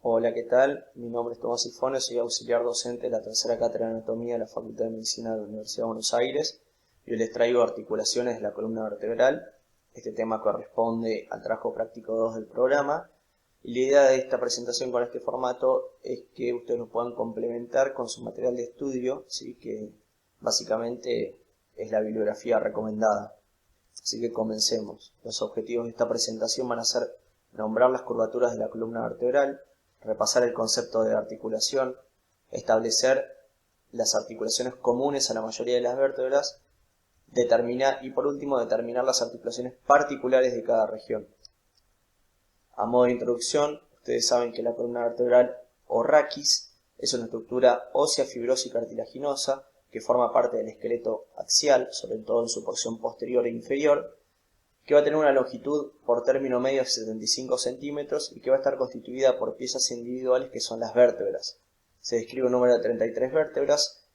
Hola, ¿qué tal? Mi nombre es Tomás Sifone, soy auxiliar docente de la tercera cátedra de Anatomía de la Facultad de Medicina de la Universidad de Buenos Aires. Y hoy les traigo articulaciones de la columna vertebral. Este tema corresponde al trabajo práctico 2 del programa. Y la idea de esta presentación con este formato es que ustedes lo puedan complementar con su material de estudio, ¿sí? Que básicamente es la bibliografía recomendada. Así que comencemos. Los objetivos de esta presentación van a ser nombrar las curvaturas de la columna vertebral, repasar el concepto de articulación, establecer las articulaciones comunes a la mayoría de las vértebras, determinar y por último determinar las articulaciones particulares de cada región. A modo de introducción, ustedes saben que la columna vertebral o raquis es una estructura ósea, fibrosa y cartilaginosa que forma parte del esqueleto axial, sobre todo en su porción posterior e inferior, que va a tener una longitud por término medio de 75 centímetros y que va a estar constituida por piezas individuales que son las vértebras. Se describe un número de 33 vértebras,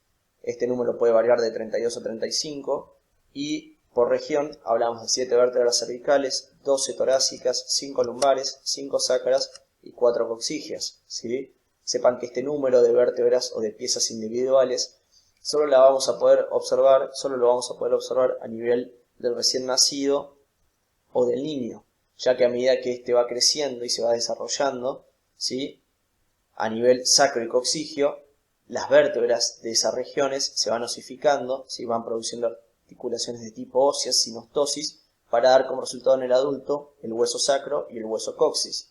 este número puede variar de 32 a 35 y por región hablamos de 7 vértebras cervicales, 12 torácicas, 5 lumbares, 5 sacras y 4 coxígeas, ¿sí? Sepan que este número de vértebras o de piezas individuales solo lo vamos a poder observar a nivel del recién nacido o del niño, ya que a medida que éste va creciendo y se va desarrollando, ¿sí? A nivel sacro y coxígeo, las vértebras de esas regiones se van osificando, ¿sí? Van produciendo articulaciones de tipo ósea, sinostosis, para dar como resultado en el adulto el hueso sacro y el hueso coxis.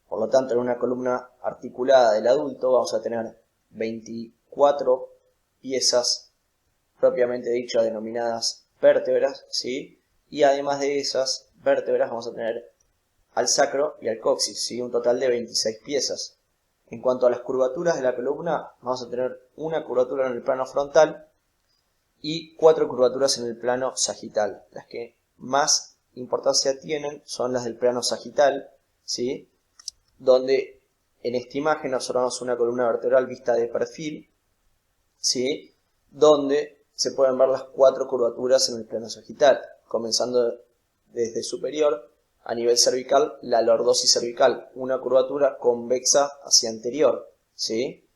Por lo tanto, en una columna articulada del adulto vamos a tener 24 piezas propiamente dicho denominadas vértebras, ¿sí? Y además de esas vértebras vamos a tener al sacro y al coxis, ¿sí? Un total de 26 piezas. En cuanto a las curvaturas de la columna, vamos a tener una curvatura en el plano frontal y 4 curvaturas en el plano sagital. Las que más importancia tienen son las del plano sagital, ¿sí? Donde en esta imagen observamos una columna vertebral vista de perfil, ¿sí? Donde se pueden ver las 4 curvaturas en el plano sagital, comenzando desde superior a nivel cervical, la lordosis cervical, una curvatura convexa hacia anterior, ¿sí?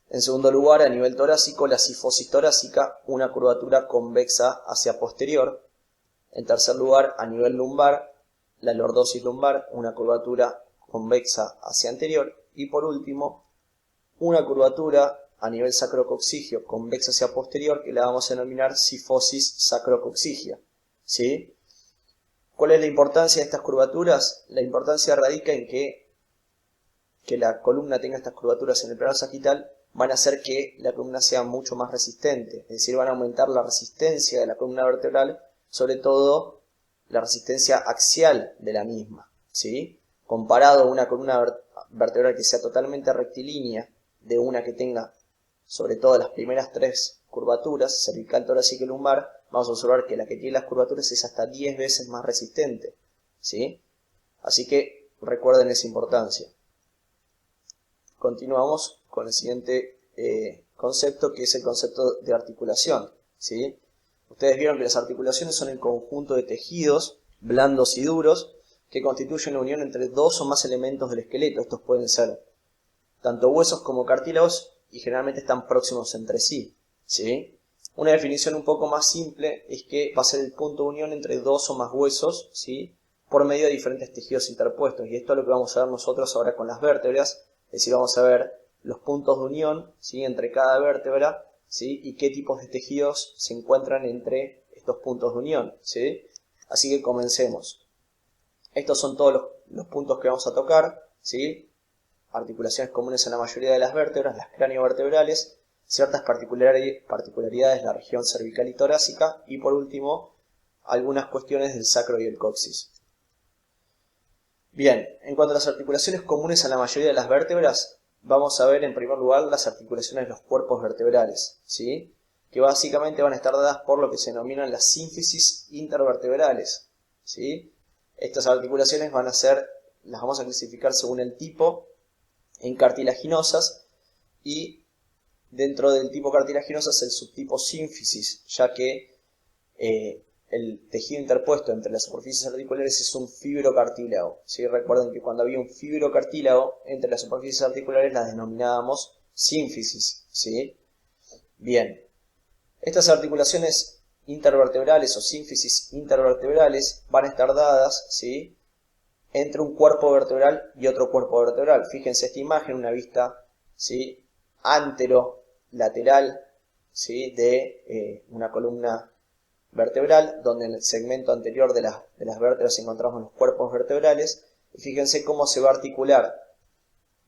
En segundo lugar, a nivel torácico, la sifosis torácica, una curvatura convexa hacia posterior. En tercer lugar, a nivel lumbar, la lordosis lumbar, una curvatura convexa hacia anterior. Y por último, una curvatura a nivel sacrocoxígeo convexa hacia posterior que la vamos a denominar sifosis sacrocoxígea, ¿sí? ¿Cuál es la importancia de estas curvaturas? La importancia radica en que la columna tenga estas curvaturas en el plano sagital van a hacer que la columna sea mucho más resistente, es decir, van a aumentar la resistencia de la columna vertebral, sobre todo la resistencia axial de la misma, ¿sí? Comparado a una columna vertebral que sea totalmente rectilínea, de una que tenga sobre todo las primeras 3 curvaturas, cervical, torácica y lumbar, vamos a observar que la que tiene las curvaturas es hasta 10 veces más resistente, ¿sí? Así que recuerden esa importancia. Continuamos con el siguiente concepto, que es el concepto de articulación, ¿sí? Ustedes vieron que las articulaciones son el conjunto de tejidos blandos y duros que constituyen la unión entre 2 o más elementos del esqueleto. Estos pueden ser tanto huesos como cartílagos y generalmente están próximos entre sí, ¿sí? Una definición un poco más simple es que va a ser el punto de unión entre 2 o más huesos, ¿sí? Por medio de diferentes tejidos interpuestos. Y esto es lo que vamos a ver nosotros ahora con las vértebras, es decir, vamos a ver los puntos de unión, ¿sí? Entre cada vértebra, ¿sí? Y qué tipos de tejidos se encuentran entre estos puntos de unión, ¿sí? Así que comencemos. Estos son todos los puntos que vamos a tocar, ¿sí? Articulaciones comunes a la mayoría de las vértebras, las craneovertebrales, ciertas particularidades de la región cervical y torácica, y por último, algunas cuestiones del sacro y el coxis. Bien, en cuanto a las articulaciones comunes a la mayoría de las vértebras, vamos a ver en primer lugar las articulaciones de los cuerpos vertebrales, ¿sí? Que básicamente van a estar dadas por lo que se denominan las sínfisis intervertebrales, ¿sí? Estas articulaciones las vamos a clasificar según el tipo en cartilaginosas, y dentro del tipo cartilaginosas el subtipo sínfisis, ya que el tejido interpuesto entre las superficies articulares es un fibrocartílago, ¿sí? Recuerden que cuando había un fibrocartílago entre las superficies articulares las denominábamos sínfisis, ¿sí? Bien, estas articulaciones intervertebrales o sínfisis intervertebrales van a estar dadas, ¿sí?, entre un cuerpo vertebral y otro cuerpo vertebral. Fíjense esta imagen, una vista, ¿sí?, anterolateral, ¿sí?, de una columna vertebral, donde en el segmento anterior de las vértebras encontramos los cuerpos vertebrales. Y fíjense cómo se va a articular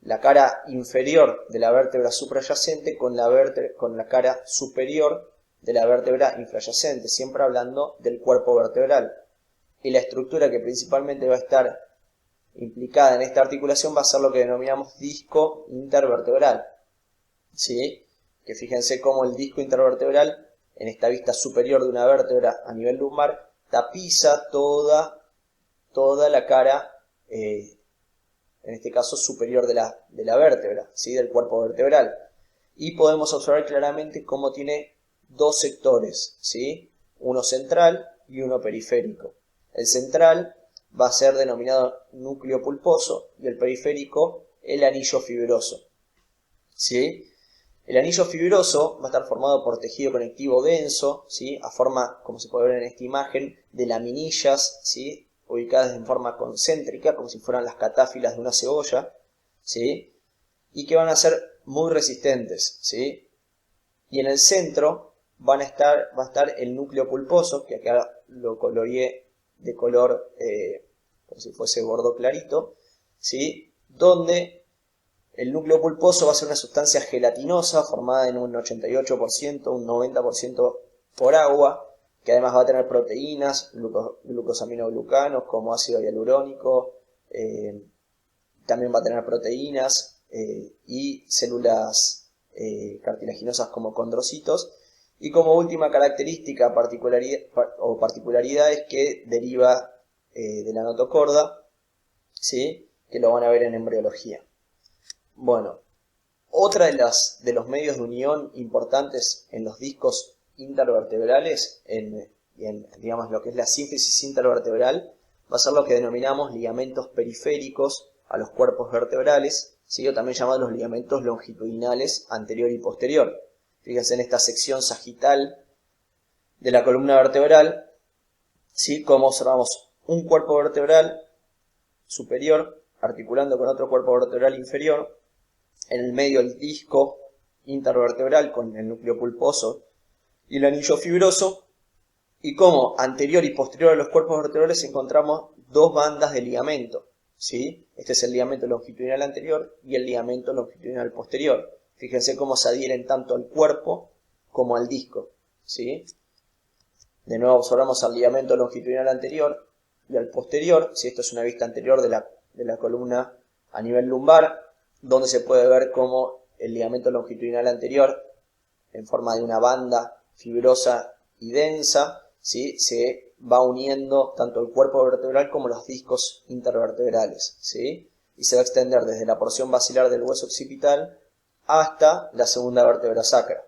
la cara inferior de la vértebra suprayacente con la cara superior de la vértebra infrayacente, siempre hablando del cuerpo vertebral. Y la estructura que principalmente va a estar implicada en esta articulación va a ser lo que denominamos disco intervertebral, ¿sí? Que fíjense cómo el disco intervertebral, en esta vista superior de una vértebra a nivel lumbar, tapiza toda la cara, en este caso superior de la vértebra, ¿sí?, del cuerpo vertebral. Y podemos observar claramente cómo tiene dos sectores, ¿sí?, uno central y uno periférico. El central va a ser denominado núcleo pulposo y el periférico el anillo fibroso, ¿sí? El anillo fibroso va a estar formado por tejido conectivo denso, ¿sí?, a forma, como se puede ver en esta imagen, de laminillas, ¿sí?, ubicadas en forma concéntrica, como si fueran las catáfilas de una cebolla, ¿sí?, y que van a ser muy resistentes, ¿sí? Y en el centro va a estar el núcleo pulposo, que acá lo coloreé de color como si fuese bordo clarito, ¿sí?, donde el núcleo pulposo va a ser una sustancia gelatinosa formada en un 88%, un 90% por agua, que además va a tener proteínas, glucosaminoglucanos como ácido hialurónico, también va a tener proteínas y células cartilaginosas como condrocitos. Y como última característica particularidad es que deriva de la notocorda, ¿sí?, que lo van a ver en embriología. Bueno, otra de los medios de unión importantes en los discos intervertebrales, digamos lo que es la sínfisis intervertebral, va a ser lo que denominamos ligamentos periféricos a los cuerpos vertebrales, ¿sí?, o también llamados los ligamentos longitudinales anterior y posterior. Fíjense en esta sección sagital de la columna vertebral, ¿sí?, como observamos un cuerpo vertebral superior articulando con otro cuerpo vertebral inferior, en el medio el disco intervertebral con el núcleo pulposo y el anillo fibroso, y como anterior y posterior a los cuerpos vertebrales encontramos dos bandas de ligamento, ¿sí? Este es el ligamento longitudinal anterior y el ligamento longitudinal posterior. Fíjense cómo se adhieren tanto al cuerpo como al disco, ¿sí? De nuevo observamos al ligamento longitudinal anterior y al posterior, ¿sí? Esto es una vista anterior de la columna a nivel lumbar, donde se puede ver cómo el ligamento longitudinal anterior, en forma de una banda fibrosa y densa, ¿sí?, se va uniendo tanto el cuerpo vertebral como los discos intervertebrales, ¿sí?, y se va a extender desde la porción basilar del hueso occipital hasta la segunda vértebra sacra.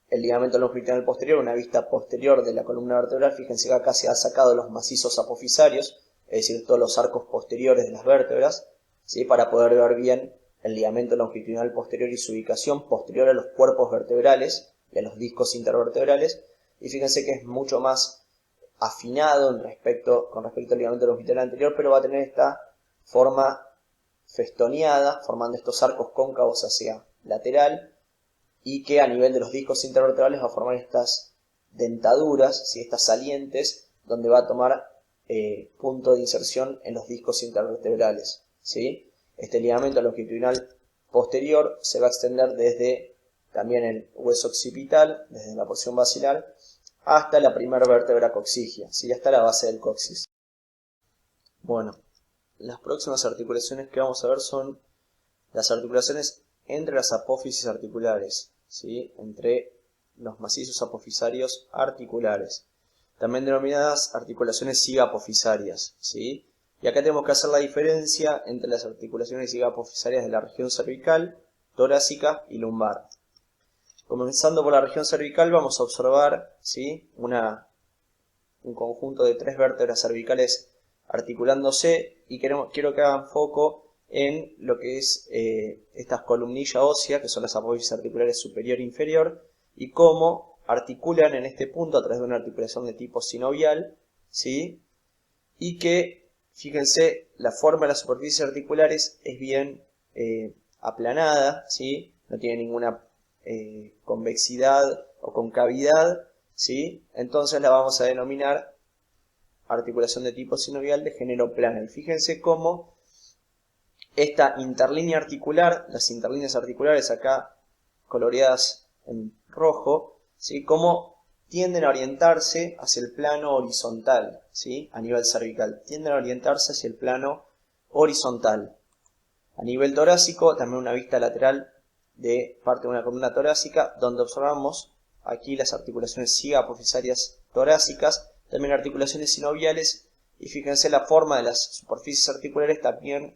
El ligamento longitudinal posterior, una vista posterior de la columna vertebral, fíjense que acá se ha sacado los macizos apofisarios, es decir, todos los arcos posteriores de las vértebras, ¿sí?, para poder ver bien el ligamento longitudinal posterior y su ubicación posterior a los cuerpos vertebrales y a los discos intervertebrales. Y fíjense que es mucho más afinado con respecto al ligamento longitudinal anterior, pero va a tener esta forma festoneada, formando estos arcos cóncavos hacia lateral, y que a nivel de los discos intervertebrales va a formar estas dentaduras, ¿sí?, estas salientes, donde va a tomar punto de inserción en los discos intervertebrales, ¿sí? Este ligamento longitudinal posterior se va a extender desde también el hueso occipital, desde la porción basilar, hasta la primera vértebra coxigia, ¿sí?, hasta la base del coxis. Bueno, las próximas articulaciones que vamos a ver son las articulaciones entre las apófisis articulares, ¿sí?, entre los macizos apofisarios articulares, también denominadas articulaciones zigapofisarias, ¿sí? Y acá tenemos que hacer la diferencia entre las articulaciones zigapofisarias de la región cervical, torácica y lumbar. Comenzando por la región cervical vamos a observar, ¿sí?, una un conjunto de 3 vértebras cervicales articulándose, y quiero que hagan foco en lo que es estas columnillas óseas, que son las apófisis articulares superior e inferior, y cómo articulan en este punto a través de una articulación de tipo sinovial, ¿sí? Y que, fíjense, la forma de las superficies articulares es bien aplanada, ¿sí? No tiene ninguna convexidad o concavidad, ¿sí? Entonces la vamos a denominar articulación de tipo sinovial de género plano. Y fíjense cómo esta interlínea articular, las interlíneas articulares acá coloreadas en rojo, ¿sí? Cómo tienden a orientarse hacia el plano horizontal, ¿sí? A nivel cervical, tienden a orientarse hacia el plano horizontal. A nivel torácico, también una vista lateral de parte de una columna torácica, donde observamos aquí las articulaciones ciga-apofisarias torácicas, también articulaciones sinoviales, y fíjense la forma de las superficies articulares también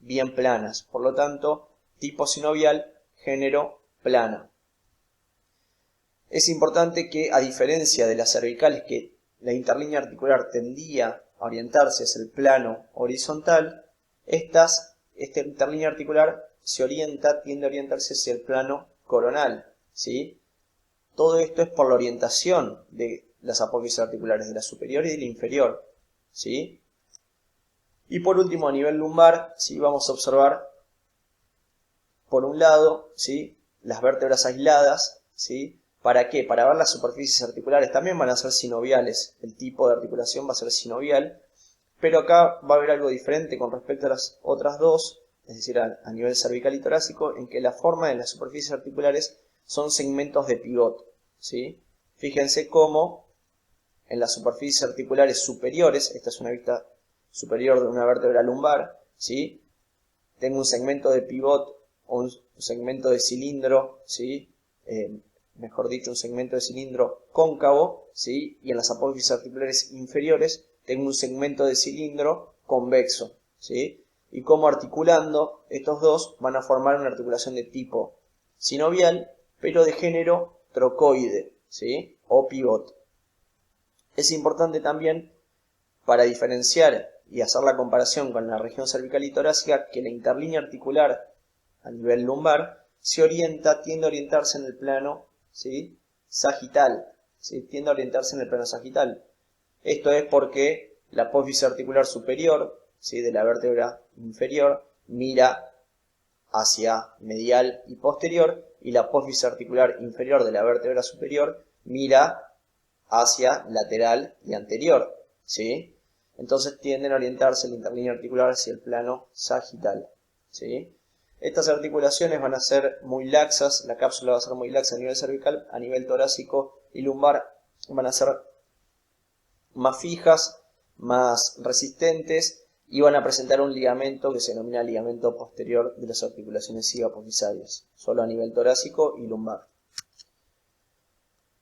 bien planas, por lo tanto, tipo sinovial, género plana. Es importante que, a diferencia de las cervicales, que la interlínea articular tendía a orientarse hacia el plano horizontal, esta interlínea articular tiende a orientarse hacia el plano coronal, ¿sí? Todo esto es por la orientación de las apófisis articulares, de la superior y de la inferior, ¿sí? Y por último, a nivel lumbar, ¿sí? Vamos a observar, por un lado, ¿sí? Las vértebras aisladas, ¿sí? ¿Para qué? Para ver las superficies articulares. También van a ser sinoviales, el tipo de articulación va a ser sinovial, pero acá va a haber algo diferente con respecto a las otras dos, es decir, a nivel cervical y torácico, en que la forma de las superficies articulares son segmentos de pivot, ¿sí? Fíjense cómo en las superficies articulares superiores, esta es una vista superior de una vértebra lumbar, ¿sí? Tengo un segmento de pivot o un segmento de cilindro, ¿sí? Mejor dicho, un segmento de cilindro cóncavo, ¿sí? Y en las apófisis articulares inferiores tengo un segmento de cilindro convexo, ¿sí? Y como articulando estos dos van a formar una articulación de tipo sinovial, pero de género trocoide, ¿sí? O pivot. Es importante también, para diferenciar y hacer la comparación con la región cervical y torácica, que la interlínea articular a nivel lumbar tiende a orientarse en el plano, ¿sí? Sagital, ¿sí? Tiende a orientarse en el plano sagital. Esto es porque la apófisis articular superior, ¿sí? De la vértebra inferior mira hacia medial y posterior, y la apófisis articular inferior de la vértebra superior mira hacia lateral y anterior, ¿sí? Entonces tienden a orientarse la interlínea articular hacia el plano sagital, ¿sí? Estas articulaciones van a ser muy laxas, la cápsula va a ser muy laxa a nivel cervical, a nivel torácico y lumbar van a ser más fijas, más resistentes, y van a presentar un ligamento que se denomina ligamento posterior de las articulaciones ciga-apofisarias, solo a nivel torácico y lumbar.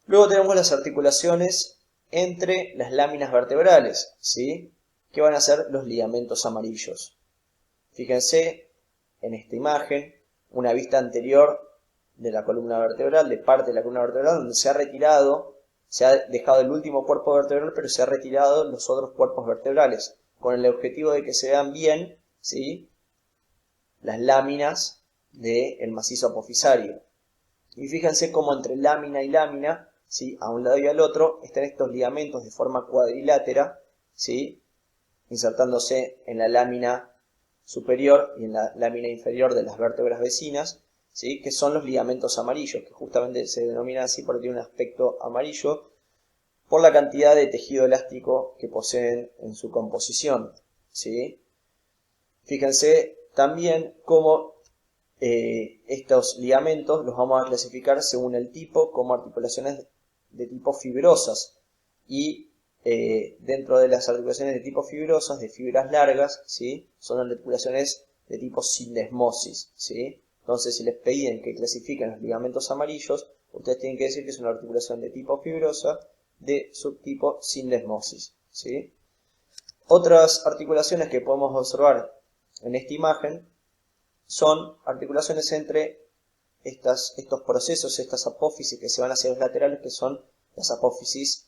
Luego tenemos las articulaciones entre las láminas vertebrales, ¿sí? Que van a ser los ligamentos amarillos. Fíjense en esta imagen, una vista anterior de la columna vertebral, de parte de la columna vertebral, donde se ha dejado el último cuerpo vertebral, pero se ha retirado los otros cuerpos vertebrales, con el objetivo de que se vean bien, ¿sí? Las láminas del macizo apofisario. Y fíjense cómo entre lámina y lámina, ¿sí? A un lado y al otro, están estos ligamentos de forma cuadrilátera, ¿sí? Insertándose en la lámina superior y en la lámina inferior de las vértebras vecinas, ¿sí? Que son los ligamentos amarillos, que justamente se denominan así porque tienen un aspecto amarillo por la cantidad de tejido elástico que poseen en su composición, ¿sí? Fíjense también cómo estos ligamentos los vamos a clasificar según el tipo como articulaciones de tipo fibrosas, y dentro de las articulaciones de tipo fibrosas, de fibras largas, ¿sí? Son articulaciones de tipo sindesmosis, ¿sí? Entonces, si les pedían que clasifiquen los ligamentos amarillos, ustedes tienen que decir que es una articulación de tipo fibrosa de subtipo sindesmosis, ¿sí? Otras articulaciones que podemos observar en esta imagen son articulaciones entre estos procesos, estas apófisis que se van hacia los laterales, que son las apófisis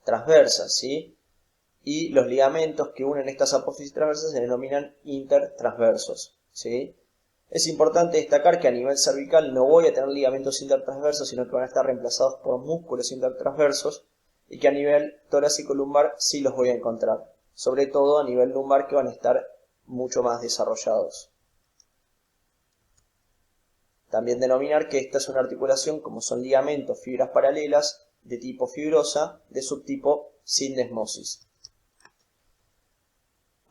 transversas, ¿sí? Y los ligamentos que unen estas apófisis transversas se denominan intertransversos, ¿sí? Es importante destacar que a nivel cervical no voy a tener ligamentos intertransversos, sino que van a estar reemplazados por músculos intertransversos, y que a nivel torácico lumbar sí los voy a encontrar, sobre todo a nivel lumbar, que van a estar mucho más desarrollados. También denominar que esta es una articulación, como son ligamentos, fibras paralelas de tipo fibrosa, de subtipo sindesmosis.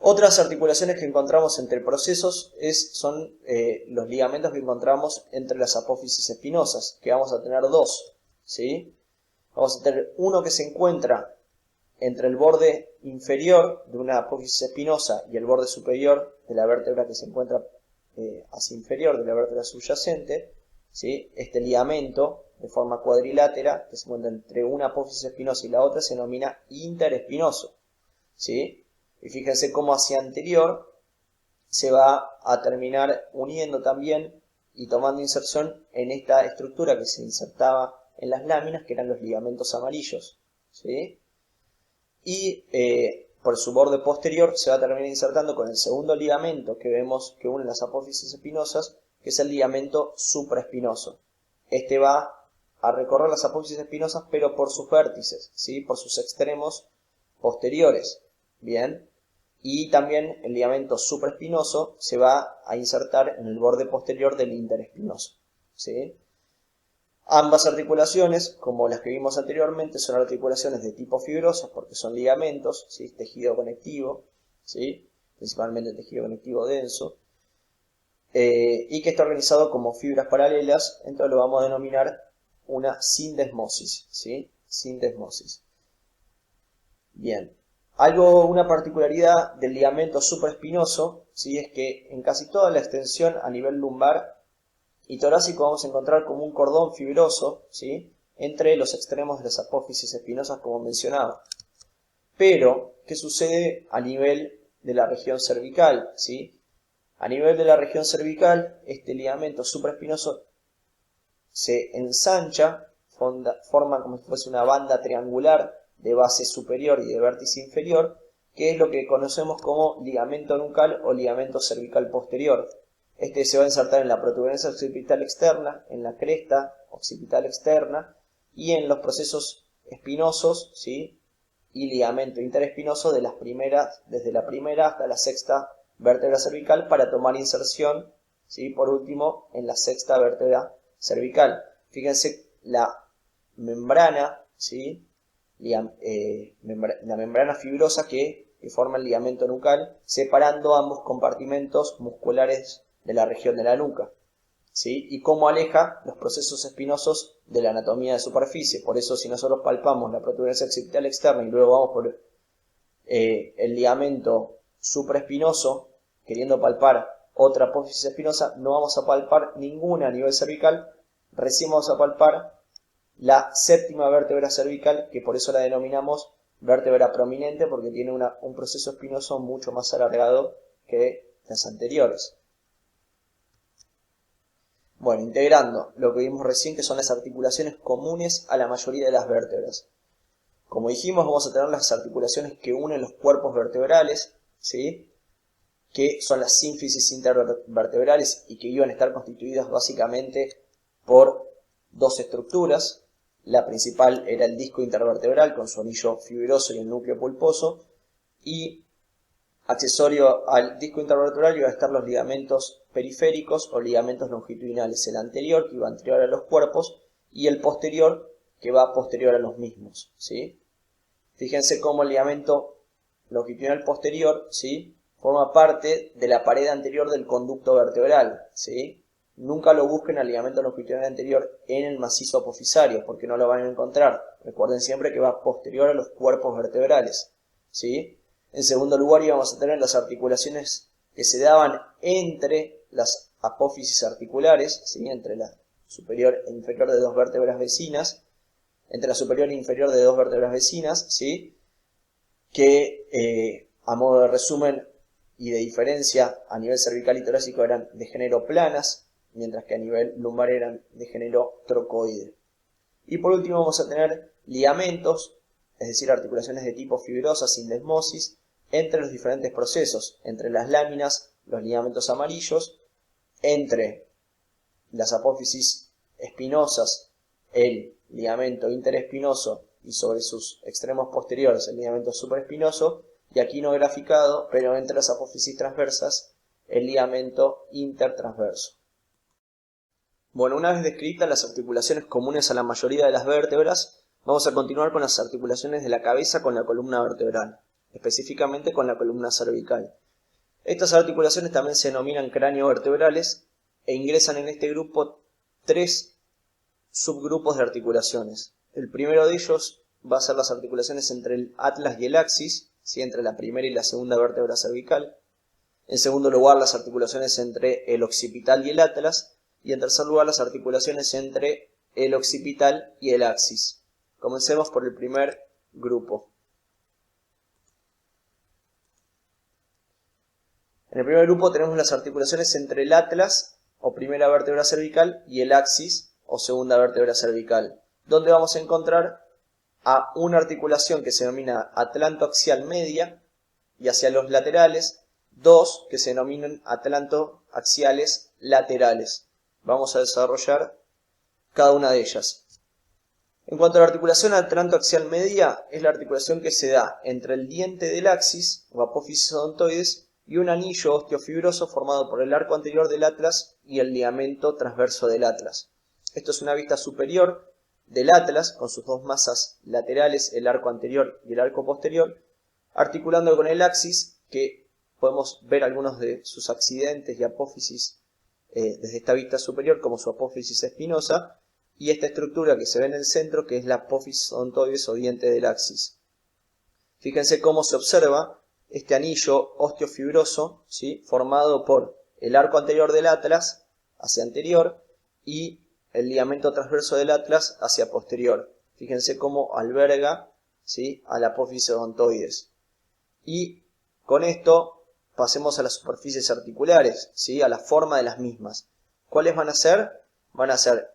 Otras articulaciones que encontramos entre procesos son los ligamentos que encontramos entre las apófisis espinosas, que vamos a tener dos, ¿sí? Vamos a tener uno que se encuentra entre el borde inferior de una apófisis espinosa y el borde superior de la vértebra que se encuentra hacia inferior de la vértebra subyacente, ¿sí? Este ligamento de forma cuadrilátera que se encuentra entre una apófisis espinosa y la otra se denomina interespinoso, ¿sí? Y fíjense cómo hacia anterior se va a terminar uniendo también y tomando inserción en esta estructura que se insertaba en las láminas, que eran los ligamentos amarillos, ¿sí? Y por su borde posterior se va a terminar insertando con el segundo ligamento que vemos que une las apófisis espinosas, que es el ligamento supraespinoso. Este va a recorrer las apófisis espinosas, pero por sus vértices, ¿sí? Por sus extremos posteriores. Bien. Y también el ligamento supraespinoso se va a insertar en el borde posterior del interespinoso, ¿sí? Ambas articulaciones, como las que vimos anteriormente, son articulaciones de tipo fibroso porque son ligamentos, ¿sí? Tejido conectivo, ¿sí? Principalmente tejido conectivo denso, y que está organizado como fibras paralelas. Entonces lo vamos a denominar una sindesmosis, ¿sí? Sindesmosis. Bien. Una particularidad del ligamento supraespinoso, ¿sí? Es que en casi toda la extensión a nivel lumbar y torácico vamos a encontrar como un cordón fibroso, ¿sí? Entre los extremos de las apófisis espinosas, como mencionaba. Pero, ¿qué sucede a nivel de la región cervical, ¿sí? A nivel de la región cervical, este ligamento supraespinoso se ensancha, forma como si fuese una banda triangular de base superior y de vértice inferior, que es lo que conocemos como ligamento nucal o ligamento cervical posterior. Este se va a insertar en la protuberancia occipital externa, en la cresta occipital externa y en los procesos espinosos, ¿sí? Y ligamento interespinoso desde la primera hasta la sexta vértebra cervical, para tomar inserción, ¿sí? Por último, en la sexta vértebra cervical. Fíjense la membrana, ¿sí? La membrana fibrosa que forma el ligamento nucal, separando ambos compartimentos musculares de la región de la nuca, ¿sí? Y cómo aleja los procesos espinosos de la anatomía de superficie. Por eso, si nosotros palpamos la protuberancia occipital externa y luego vamos por el ligamento supraespinoso, queriendo palpar otra apófisis espinosa, no vamos a palpar ninguna a nivel cervical, recién vamos a palpar la séptima vértebra cervical, que por eso la denominamos vértebra prominente, porque tiene un proceso espinoso mucho más alargado que las anteriores. Bueno, integrando lo que vimos recién, que son las articulaciones comunes a la mayoría de las vértebras. Como dijimos, vamos a tener las articulaciones que unen los cuerpos vertebrales, ¿sí? Que son las sínfisis intervertebrales y que iban a estar constituidas básicamente por dos estructuras. La principal era el disco intervertebral con su anillo fibroso y el núcleo pulposo, y accesorio al disco intervertebral iban a estar los ligamentos periféricos o ligamentos longitudinales, el anterior que iba anterior a los cuerpos y el posterior que va posterior a los mismos, ¿sí? Fíjense cómo el ligamento longitudinal posterior, ¿sí? Forma parte de la pared anterior del conducto vertebral, ¿sí? Nunca lo busquen al ligamento longitudinal anterior en el macizo apofisario, porque no lo van a encontrar. Recuerden siempre que va posterior a los cuerpos vertebrales, ¿sí? En segundo lugar íbamos a tener las articulaciones que se daban entre las apófisis articulares, ¿sí? Entre la superior e inferior de dos vértebras vecinas, entre la superior e inferior de dos vértebras vecinas, ¿sí? Que a modo de resumen y de diferencia, a nivel cervical y torácico eran de género planas, mientras que a nivel lumbar eran de género trocoide. Y por último vamos a tener ligamentos es decir, articulaciones de tipo fibrosa sin desmosis, entre los diferentes procesos, entre las láminas, los ligamentos amarillos, entre las apófisis espinosas, el ligamento interespinoso y sobre sus extremos posteriores el ligamento supraespinoso, y aquí no graficado, pero entre las apófisis transversas, el ligamento intertransverso. Bueno, una vez descritas las articulaciones comunes a la mayoría de las vértebras, vamos a continuar con las articulaciones de la cabeza con la columna vertebral, específicamente con la columna cervical. Estas articulaciones también se denominan craneovertebrales e ingresan en este grupo tres subgrupos de articulaciones. El primero de ellos va a ser las articulaciones entre el atlas y el axis, ¿sí? Entre la primera y la segunda vértebra cervical. En segundo lugar, las articulaciones entre el occipital y el atlas. Y en tercer lugar, las articulaciones entre el occipital y el axis. Comencemos por el primer grupo. En el primer grupo tenemos las articulaciones entre el atlas, o primera vértebra cervical, y el axis, o segunda vértebra cervical, donde vamos a encontrar a una articulación que se denomina atlantoaxial media, y hacia los laterales, dos que se denominan atlantoaxiales laterales. Vamos a desarrollar cada una de ellas. En cuanto a la articulación atlantoaxial media, es la articulación que se da entre el diente del axis, o apófisis odontoides, y un anillo osteofibroso formado por el arco anterior del atlas y el ligamento transverso del atlas. Esto es una vista superior del atlas, con sus dos masas laterales, el arco anterior y el arco posterior, articulando con el axis, que podemos ver algunos de sus accidentes y apófisis desde esta vista superior, como su apófisis espinosa, y esta estructura que se ve en el centro, que es la apófisis odontoides o diente del axis. Fíjense cómo se observa este anillo osteofibroso, ¿sí? Formado por el arco anterior del atlas hacia anterior y el ligamento transverso del atlas hacia posterior. Fíjense cómo alberga, ¿sí? A la apófisis odontoides. Y con esto pasemos a las superficies articulares, ¿sí? A la forma de las mismas. ¿Cuáles van a ser? Van a ser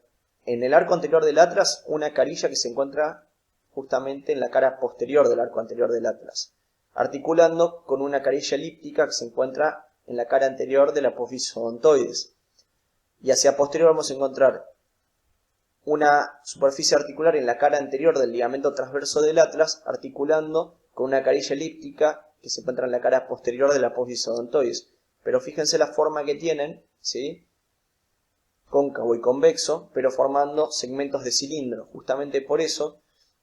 en el arco anterior del atlas una carilla que se encuentra justamente en la cara posterior del arco anterior del atlas, articulando con una carilla elíptica que se encuentra en la cara anterior de la apófisis odontoides. Y hacia posterior vamos a encontrar una superficie articular en la cara anterior del ligamento transverso del atlas, articulando con una carilla elíptica que se encuentra en la cara posterior de la apófisis odontoides. Pero fíjense la forma que tienen, ¿sí? Cóncavo y convexo, pero formando segmentos de cilindro. Justamente por eso,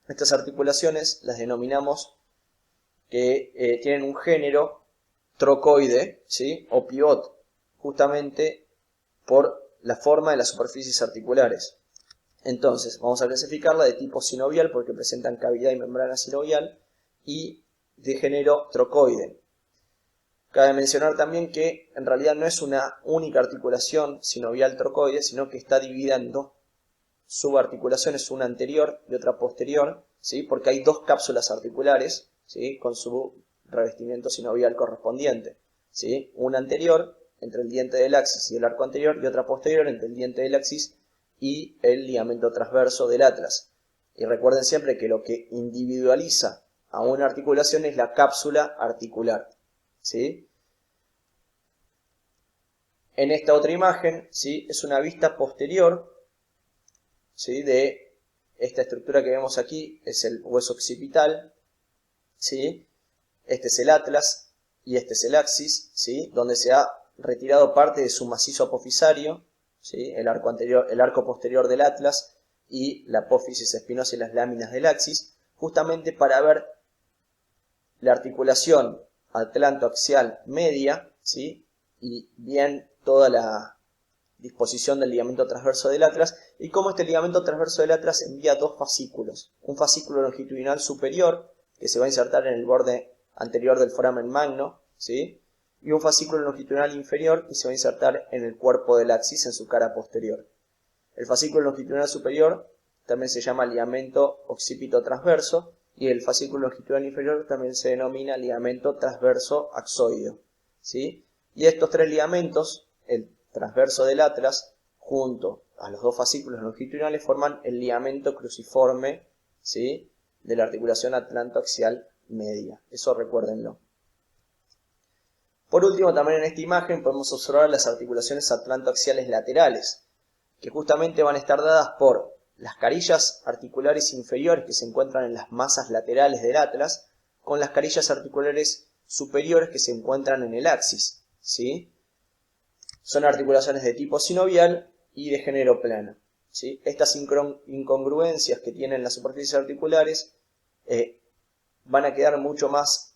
estas articulaciones las denominamos que tienen un género trocoide, ¿sí? O pivot, justamente por la forma de las superficies articulares. Entonces, vamos a clasificarla de tipo sinovial porque presentan cavidad y membrana sinovial, y de género trocoide. Cabe mencionar también que en realidad no es una única articulación sinovial trocoide, sino que está dividida en dos subarticulaciones, una anterior y otra posterior, ¿sí? Porque hay dos cápsulas articulares, ¿sí? Con su revestimiento sinovial correspondiente, ¿sí? Una anterior entre el diente del axis y el arco anterior, y otra posterior entre el diente del axis y el ligamento transverso del atlas. Y recuerden siempre que lo que individualiza a una articulación es la cápsula articular, ¿sí? En esta otra imagen, ¿sí? Es una vista posterior, ¿sí? De esta estructura que vemos aquí, es el hueso occipital, ¿sí? Este es el atlas y este es el axis, ¿sí? Donde se ha retirado parte de su macizo apofisario, ¿sí? El arco posterior del atlas y la apófisis espinosa y las láminas del axis, justamente para ver la articulación atlantoaxial media, ¿sí? Y bien toda la disposición del ligamento transverso del atlas, y cómo este ligamento transverso del atlas envía dos fascículos. Un fascículo longitudinal superior, que se va a insertar en el borde anterior del foramen magno, ¿sí? Y un fascículo longitudinal inferior, que se va a insertar en el cuerpo del axis, en su cara posterior. El fascículo longitudinal superior también se llama ligamento occipito transverso, y el fascículo longitudinal inferior también se denomina ligamento transverso axoideo, ¿sí? Y estos tres ligamentos, el transverso del atlas, junto a los dos fascículos longitudinales, forman el ligamento cruciforme, ¿sí? de la articulación atlantoaxial media. Eso recuérdenlo. Por último, también en esta imagen podemos observar las articulaciones atlantoaxiales laterales, que justamente van a estar dadas por las carillas articulares inferiores que se encuentran en las masas laterales del atlas, con las carillas articulares superiores que se encuentran en el axis, ¿sí? Son articulaciones de tipo sinovial y de género plano, ¿sí? Estas incongruencias que tienen las superficies articulares van a quedar mucho más,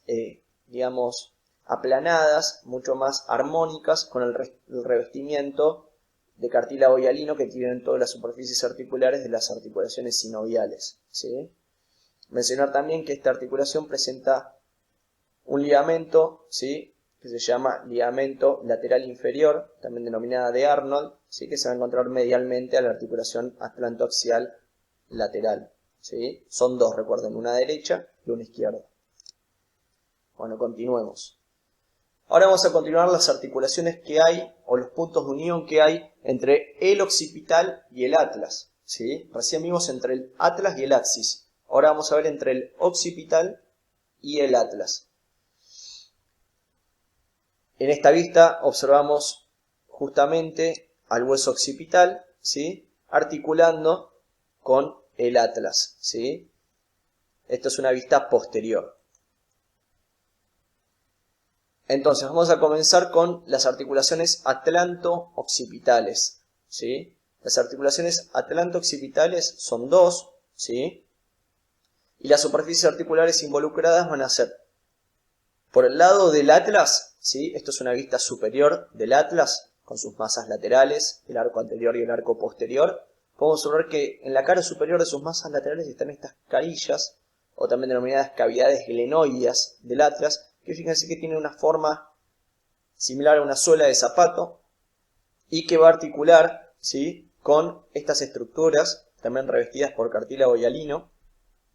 digamos, aplanadas, mucho más armónicas con el revestimiento de cartílago hialino que tienen todas las superficies articulares de las articulaciones sinoviales, ¿sí? Mencionar también que esta articulación presenta un ligamento, ¿sí?, que se llama ligamento lateral inferior, también denominada de Arnold, ¿sí?, que se va a encontrar medialmente a la articulación atlantoaxial lateral, ¿sí? Son dos, recuerden, una derecha y una izquierda. Bueno, continuemos. Ahora vamos a continuar las articulaciones que hay, o los puntos de unión que hay entre el occipital y el atlas, ¿sí? Recién vimos entre el atlas y el axis. Ahora vamos a ver entre el occipital y el atlas. En esta vista observamos justamente al hueso occipital, ¿sí?, articulando con el atlas, ¿sí? Esto es una vista posterior. Entonces vamos a comenzar con las articulaciones atlanto-occipitales, ¿sí? Las articulaciones atlanto-occipitales son dos, ¿sí? Y las superficies articulares involucradas van a ser por el lado del atlas, ¿sí? Esto es una vista superior del atlas, con sus masas laterales, el arco anterior y el arco posterior. Podemos observar que en la cara superior de sus masas laterales están estas carillas, o también denominadas cavidades glenoideas del atlas, que fíjense que tienen una forma similar a una suela de zapato, y que va a articular, ¿sí?, con estas estructuras, también revestidas por cartílago hialino,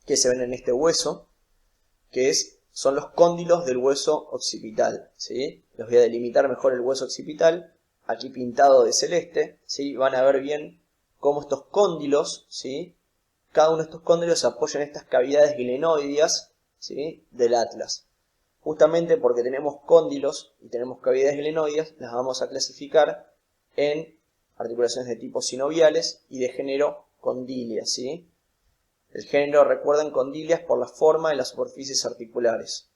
que se ven en este hueso, que son los cóndilos del hueso occipital, ¿sí? Les voy a delimitar mejor el hueso occipital, aquí pintado de celeste, ¿sí? Van a ver bien cómo estos cóndilos, ¿sí?, cada uno de estos cóndilos se apoya en estas cavidades glenoideas, ¿sí?, del atlas. Justamente porque tenemos cóndilos y tenemos cavidades glenoideas, las vamos a clasificar en articulaciones de tipo sinoviales y de género condilias, ¿sí? El género, recuerden, condilias por la forma de las superficies articulares.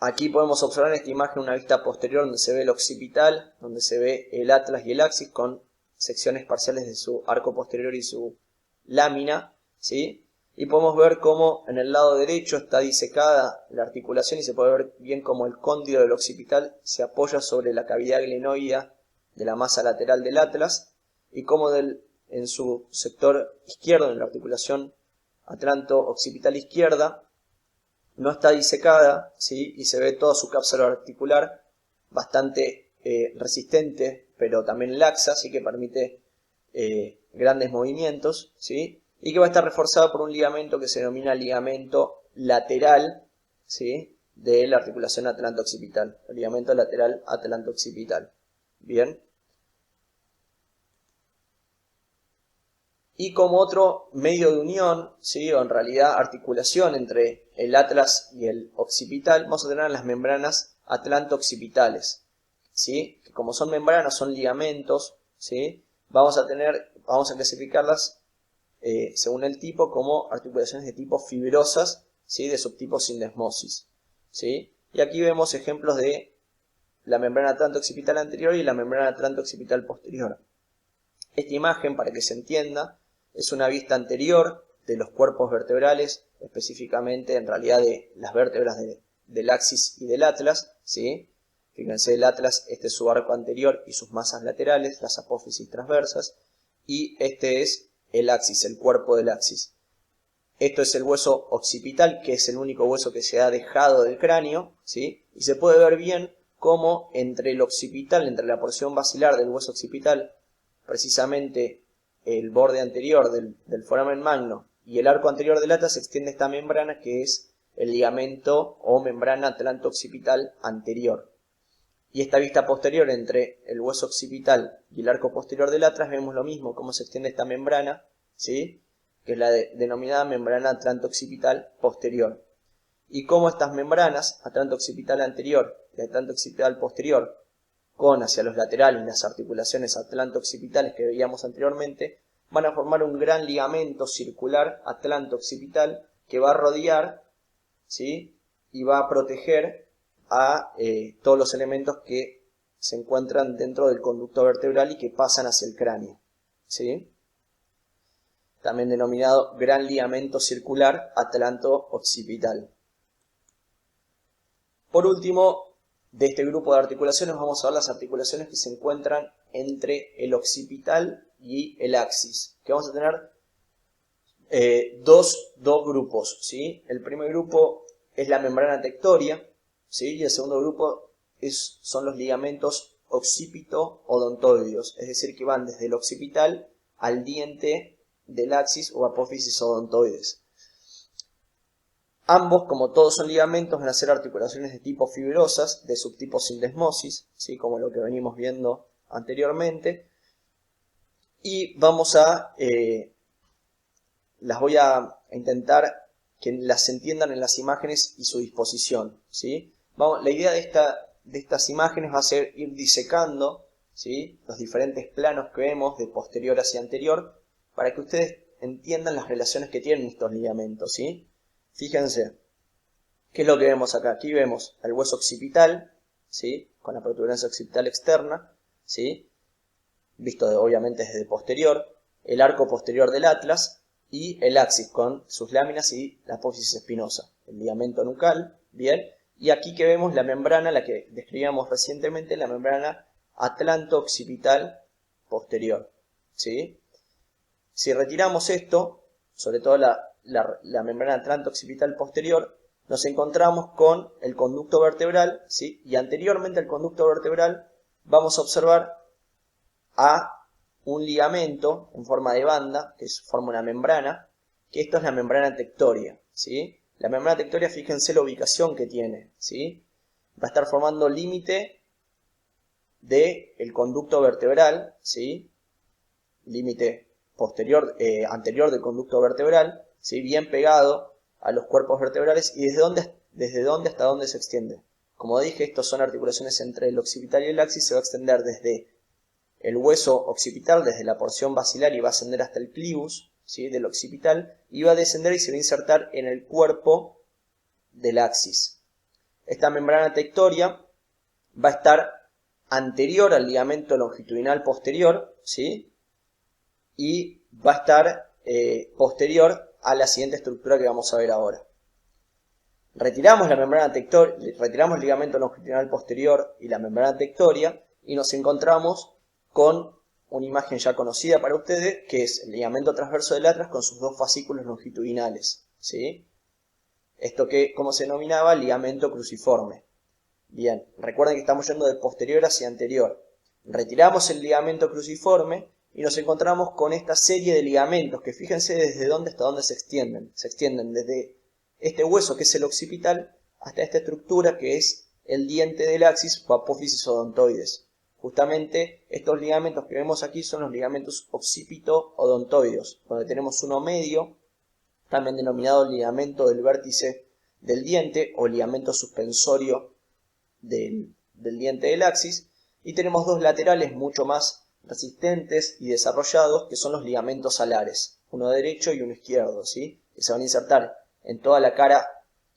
Aquí podemos observar en esta imagen una vista posterior donde se ve el occipital, donde se ve el atlas y el axis con secciones parciales de su arco posterior y su lámina, ¿sí? Y podemos ver cómo en el lado derecho está disecada la articulación y se puede ver bien cómo el cóndilo del occipital se apoya sobre la cavidad glenoidea de la masa lateral del atlas y cómo en su sector izquierdo, en la articulación atlanto-occipital izquierda, no está disecada, ¿sí?, y se ve toda su cápsula articular bastante resistente, pero también laxa, así que permite grandes movimientos, ¿sí?, y que va a estar reforzada por un ligamento que se denomina ligamento lateral, ¿sí?, de la articulación atlanto-occipital, el ligamento lateral atlanto-occipital. Bien. Y como otro medio de unión, ¿sí?, o en realidad articulación entre el atlas y el occipital, vamos a tener las membranas atlanto-occipitales, ¿sí?, que como son membranas, son ligamentos, ¿sí?, vamos a clasificarlas según el tipo como articulaciones de tipo fibrosas, ¿sí?, de subtipo sindesmosis, ¿sí? Y aquí vemos ejemplos de la membrana atlanto-occipital anterior y la membrana atlanto-occipital posterior. Esta imagen, para que se entienda, es una vista anterior de los cuerpos vertebrales, específicamente en realidad de las vértebras del axis y del atlas, ¿sí? Fíjense, el atlas, este es su arco anterior y sus masas laterales, las apófisis transversas, y este es el axis, el cuerpo del axis. Esto es el hueso occipital, que es el único hueso que se ha dejado del cráneo, ¿sí? Y se puede ver bien cómo entre el occipital, entre la porción basilar del hueso occipital, precisamente el borde anterior del foramen magno y el arco anterior del atlas, se extiende esta membrana que es el ligamento o membrana atlanto-occipital anterior. Y esta vista posterior entre el hueso occipital y el arco posterior del atlas, vemos lo mismo, cómo se extiende esta membrana ¿sí? Que es la denominada membrana atlanto-occipital posterior. Y cómo estas membranas, atlanto-occipital anterior y atlanto-occipital posterior, con hacia los laterales y las articulaciones atlanto-occipitales que veíamos anteriormente, van a formar un gran ligamento circular atlanto-occipital que va a rodear, ¿sí? Y va a proteger a todos los elementos que se encuentran dentro del conducto vertebral y que pasan hacia el cráneo, ¿sí? También denominado gran ligamento circular atlanto-occipital. Por último, de este grupo de articulaciones vamos a ver las articulaciones que se encuentran entre el occipital y el axis, que vamos a tener dos grupos, ¿sí? El primer grupo es la membrana tectoria, ¿sí? Y el segundo grupo son los ligamentos occipito-odontoideos, es decir, que van desde el occipital al diente del axis o apófisis odontoides. Ambos, como todos son ligamentos, van a ser articulaciones de tipo fibrosas, de subtipo sindesmosis, ¿sí? Como lo que venimos viendo anteriormente. Y vamos a, las voy a intentar que las entiendan en las imágenes y su disposición, ¿sí? La idea de estas imágenes va a ser ir disecando, ¿sí? Los diferentes planos que vemos de posterior hacia anterior, para que ustedes entiendan las relaciones que tienen estos ligamentos, ¿sí? Fíjense, ¿qué es lo que vemos acá? Aquí vemos el hueso occipital, ¿sí? Con la protuberancia occipital externa, ¿sí? Visto obviamente desde posterior, el arco posterior del atlas y el axis con sus láminas y la apófisis espinosa, el ligamento nucal, ¿bien? Y aquí que vemos la membrana, la que describíamos recientemente, la membrana atlanto-occipital posterior, ¿sí? Si retiramos esto, sobre todo la membrana atlanto-occipital posterior, nos encontramos con el conducto vertebral, ¿sí? Y anteriormente al conducto vertebral vamos a observar a un ligamento en forma de banda, que forma una membrana, que esto es la membrana tectoria, ¿sí? La membrana tectoria, fíjense la ubicación que tiene, ¿sí? Va a estar formando límite del conducto vertebral, ¿sí? Límite posterior, anterior del conducto vertebral, ¿sí? Bien pegado a los cuerpos vertebrales. ¿Y desde dónde hasta dónde se extiende? Como dije, estos son articulaciones entre el occipital y el axis. Se va a extender desde el hueso occipital, desde la porción basilar, y va a ascender hasta el clivus, ¿sí? Del occipital, y va a descender y se va a insertar en el cuerpo del axis. Esta membrana tectoria va a estar anterior al ligamento longitudinal posterior, ¿sí? Y va a estar posterior a la siguiente estructura que vamos a ver ahora. Retiramos la membrana tectoria, retiramos el ligamento longitudinal posterior y la membrana tectoria, y nos encontramos con una imagen ya conocida para ustedes, que es el ligamento transverso del atlas con sus dos fascículos longitudinales, ¿sí? Esto ¿cómo se denominaba? Ligamento cruciforme. Bien, recuerden que estamos yendo de posterior hacia anterior. Retiramos el ligamento cruciforme y nos encontramos con esta serie de ligamentos que, fíjense desde dónde hasta dónde se extienden. Se extienden desde este hueso, que es el occipital, hasta esta estructura que es el diente del axis o apófisis odontoides. Justamente estos ligamentos que vemos aquí son los ligamentos occipito-odontoideos, donde tenemos uno medio, también denominado ligamento del vértice del diente o ligamento suspensorio del diente del axis, y tenemos dos laterales mucho más resistentes y desarrollados, que son los ligamentos alares, uno derecho y uno izquierdo, ¿sí? Que se van a insertar en toda la cara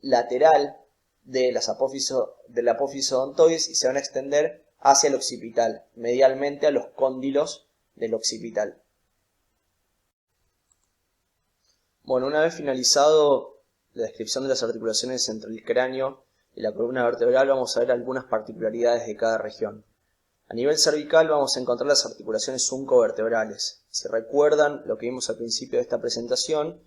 lateral de la apófisis odontoides y se van a extender hacia el occipital, medialmente a los cóndilos del occipital. Bueno, una vez finalizado la descripción de las articulaciones entre el cráneo y la columna vertebral, vamos a ver algunas particularidades de cada región. A nivel cervical vamos a encontrar las articulaciones zuncovertebrales. Si recuerdan lo que vimos al principio de esta presentación,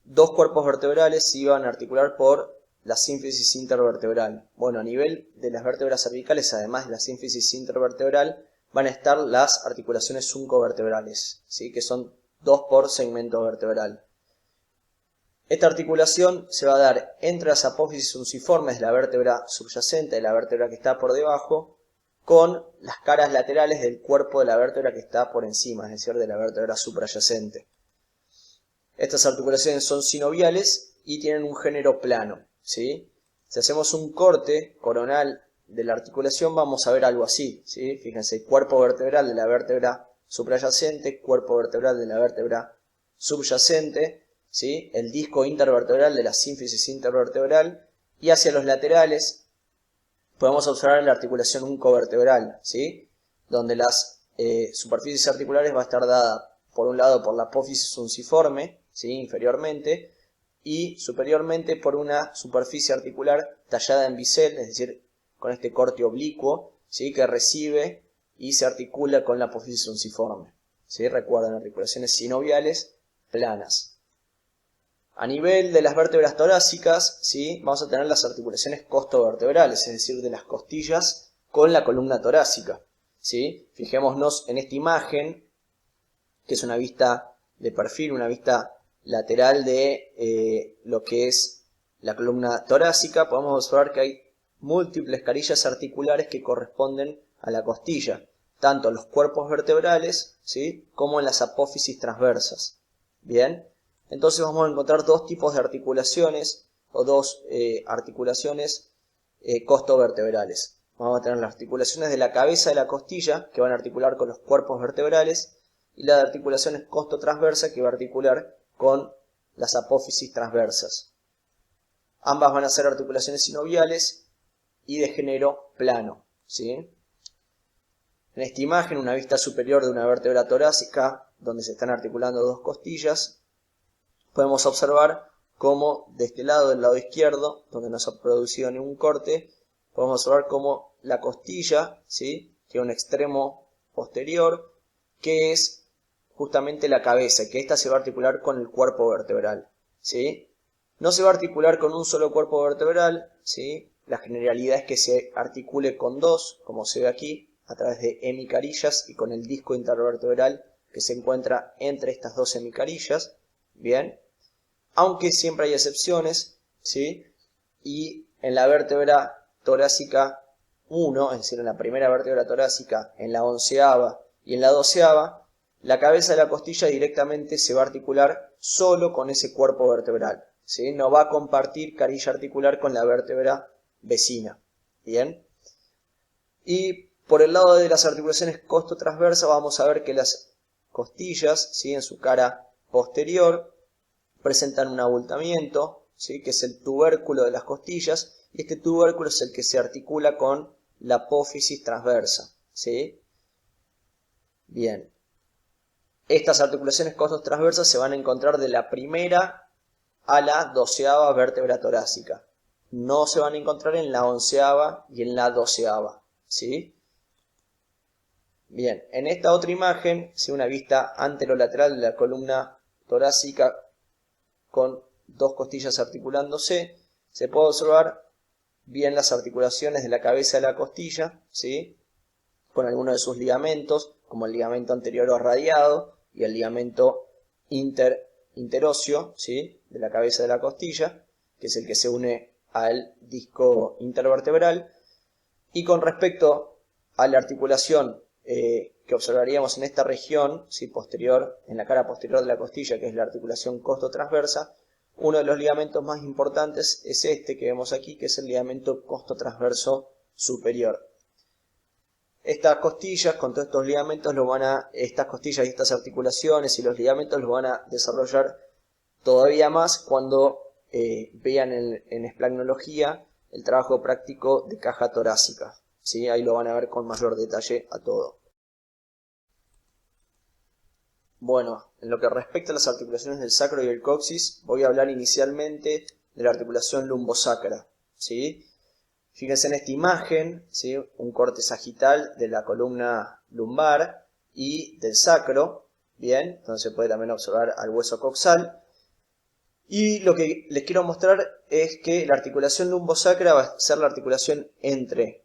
dos cuerpos vertebrales se iban a articular por la sínfisis intervertebral. Bueno, a nivel de las vértebras cervicales, además de la sínfisis intervertebral, van a estar las articulaciones zuncovertebrales, ¿sí? Que son dos por segmento vertebral. Esta articulación se va a dar entre las apófisis unciformes de la vértebra subyacente, de la vértebra que está por debajo, con las caras laterales del cuerpo de la vértebra que está por encima, es decir, de la vértebra suprayacente. Estas articulaciones son sinoviales y tienen un género plano, ¿sí? Si hacemos un corte coronal de la articulación vamos a ver algo así, ¿sí? Fíjense, cuerpo vertebral de la vértebra suprayacente, cuerpo vertebral de la vértebra subyacente, ¿sí? El disco intervertebral de la sínfisis intervertebral, y hacia los laterales podemos observar la articulación uncovertebral, ¿sí? Donde las superficies articulares va a estar dada por un lado por la apófisis unciforme, ¿sí? Inferiormente, y superiormente por una superficie articular tallada en bisel, es decir, con este corte oblicuo, ¿sí? Que recibe y se articula con la apófisis unciforme, ¿sí? Recuerden, articulaciones sinoviales planas. A nivel de las vértebras torácicas, ¿sí? Vamos a tener las articulaciones costovertebrales, es decir, de las costillas con la columna torácica, ¿sí? Fijémonos en esta imagen, que es una vista de perfil, una vista lateral de lo que es la columna torácica. Podemos observar que hay múltiples carillas articulares que corresponden a la costilla, tanto en los cuerpos vertebrales, ¿sí? Como en las apófisis transversas. Bien, entonces vamos a encontrar dos tipos de articulaciones o dos articulaciones costovertebrales. Vamos a tener las articulaciones de la cabeza de la costilla, que van a articular con los cuerpos vertebrales, y la de articulaciones costotransversa, que va a articular con las apófisis transversas. Ambas van a ser articulaciones sinoviales y de género plano, ¿sí? En esta imagen, una vista superior de una vértebra torácica, donde se están articulando dos costillas, podemos observar cómo de este lado, del lado izquierdo, donde no se ha producido ningún corte, podemos observar cómo la costilla, ¿sí? Tiene un extremo posterior, que es justamente la cabeza, que esta se va a articular con el cuerpo vertebral, ¿sí? No se va a articular con un solo cuerpo vertebral, ¿sí? La generalidad es que se articule con dos, como se ve aquí, a través de hemicarillas y con el disco intervertebral que se encuentra entre estas dos hemicarillas, ¿bien? Aunque siempre hay excepciones, ¿sí? Y en la vértebra torácica 1, es decir, en la primera vértebra torácica, en la 11ª y en la 12ª, la cabeza de la costilla directamente se va a articular solo con ese cuerpo vertebral, ¿sí? No va a compartir carilla articular con la vértebra vecina, ¿bien? Y por el lado de las articulaciones costotransversas vamos a ver que las costillas, ¿sí? En su cara posterior presentan un abultamiento, ¿sí? Que es el tubérculo de las costillas, y este tubérculo es el que se articula con la apófisis transversa, ¿sí? Bien. Estas articulaciones costotransversas se van a encontrar de la primera a la 12ª vértebra torácica. No se van a encontrar en la 11ª y en la 12ª, ¿sí? Bien, en esta otra imagen, ¿sí? Una vista anterolateral de la columna torácica con dos costillas articulándose, se puede observar bien las articulaciones de la cabeza de la costilla, ¿sí? Con algunos de sus ligamentos, como el ligamento anterior o radiado y el ligamento interóseo, ¿sí? De la cabeza de la costilla, que es el que se une al disco intervertebral. Y con respecto a la articulación que observaríamos en esta región, ¿sí? Posterior, en la cara posterior de la costilla, que es la articulación costotransversa, uno de los ligamentos más importantes es este que vemos aquí, que es el ligamento costotransverso superior. Estas costillas, con todos estos ligamentos, estas costillas y estas articulaciones y los ligamentos los van a desarrollar todavía más cuando vean en esplagnología el trabajo práctico de caja torácica, ¿sí? Ahí lo van a ver con mayor detalle a todo. Bueno, en lo que respecta a las articulaciones del sacro y el coxis, voy a hablar inicialmente de la articulación lumbosacra, ¿sí? Fíjense en esta imagen, ¿sí? Un corte sagital de la columna lumbar y del sacro, bien, entonces se puede también observar al hueso coxal. Y lo que les quiero mostrar es que la articulación lumbosacra va a ser la articulación entre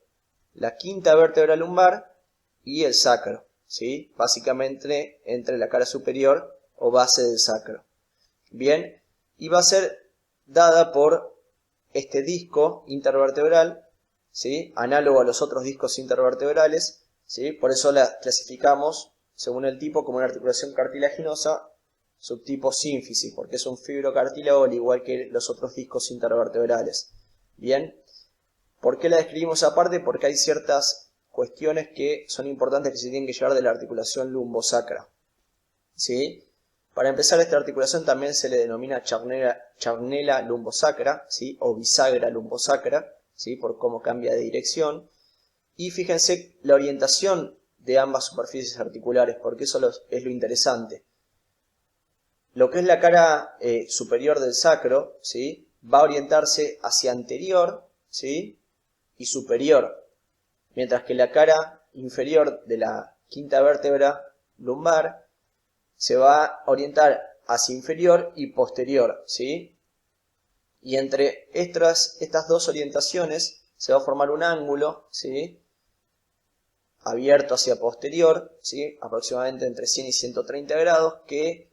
la quinta vértebra lumbar y el sacro, ¿sí? Básicamente entre la cara superior o base del sacro. Bien, y va a ser dada por este disco intervertebral, ¿sí? Análogo a los otros discos intervertebrales, ¿sí? Por eso la clasificamos, según el tipo, como una articulación cartilaginosa subtipo sínfisis, porque es un fibrocartílago al igual que los otros discos intervertebrales. Bien, ¿por qué la describimos aparte? Porque hay ciertas cuestiones que son importantes que se tienen que llevar de la articulación lumbosacra. ¿Sí? Para empezar, esta articulación también se le denomina charnela lumbosacra, ¿sí? O bisagra lumbosacra, ¿sí? Por cómo cambia de dirección. Y fíjense la orientación de ambas superficies articulares, porque eso es lo interesante. Lo que es la cara superior del sacro, ¿sí? Va a orientarse hacia anterior, ¿sí? Y superior, mientras que la cara inferior de la quinta vértebra lumbar se va a orientar hacia inferior y posterior, ¿sí? Y entre estas dos orientaciones se va a formar un ángulo, ¿sí? Abierto hacia posterior, ¿sí? Aproximadamente entre 100 y 130 grados, que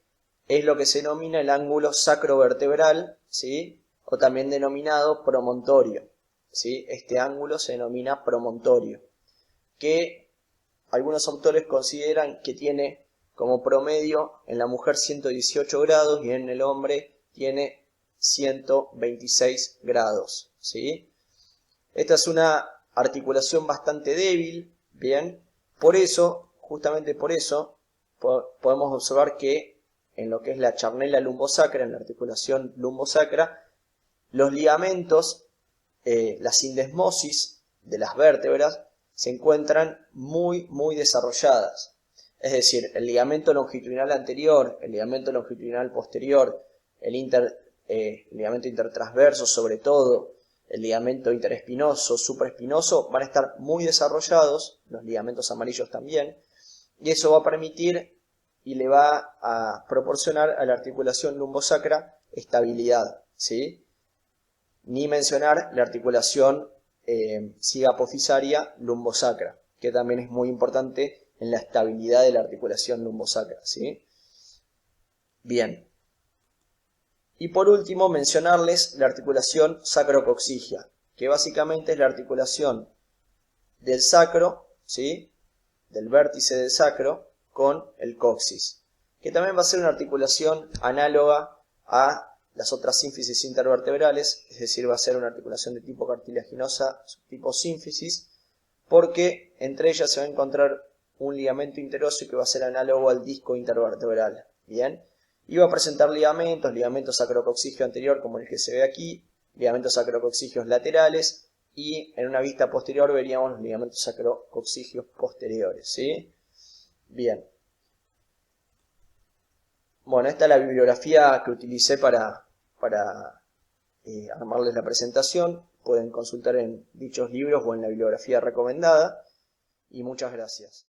es lo que se denomina el ángulo sacrovertebral, ¿sí? O también denominado promontorio, ¿sí? Este ángulo se denomina promontorio, que algunos autores consideran que tiene como promedio en la mujer 118 grados y en el hombre tiene 126 grados, ¿sí? Esta es una articulación bastante débil, bien, por eso, justamente por eso, podemos observar que en lo que es la charnela lumbosacra, en la articulación lumbosacra, los ligamentos, la sindesmosis de las vértebras, se encuentran muy desarrolladas. Es decir, el ligamento longitudinal anterior, el ligamento longitudinal posterior, el ligamento intertransverso sobre todo, el ligamento interespinoso, supraespinoso, van a estar muy desarrollados, los ligamentos amarillos también, y eso va a permitir y le va a proporcionar a la articulación lumbosacra estabilidad, ¿sí? Ni mencionar la articulación cigapofisaria lumbosacra, que también es muy importante en la estabilidad de la articulación lumbosacra, ¿sí? Bien. Y por último, mencionarles la articulación sacrocoxigia, que básicamente es la articulación del sacro, ¿sí? Del vértice del sacro con el coxis, que también va a ser una articulación análoga a las otras sínfisis intervertebrales, es decir, va a ser una articulación de tipo cartilaginosa, subtipo sínfisis, porque entre ellas se va a encontrar un ligamento interóseo que va a ser análogo al disco intervertebral, ¿bien? Y va a presentar ligamentos sacrocoxigio anterior como el que se ve aquí, ligamentos sacrocoxigios laterales, y en una vista posterior veríamos los ligamentos sacrocoxigios posteriores, ¿sí? Bien. Bueno, esta es la bibliografía que utilicé para armarles la presentación. Pueden consultar en dichos libros o en la bibliografía recomendada. Y muchas gracias.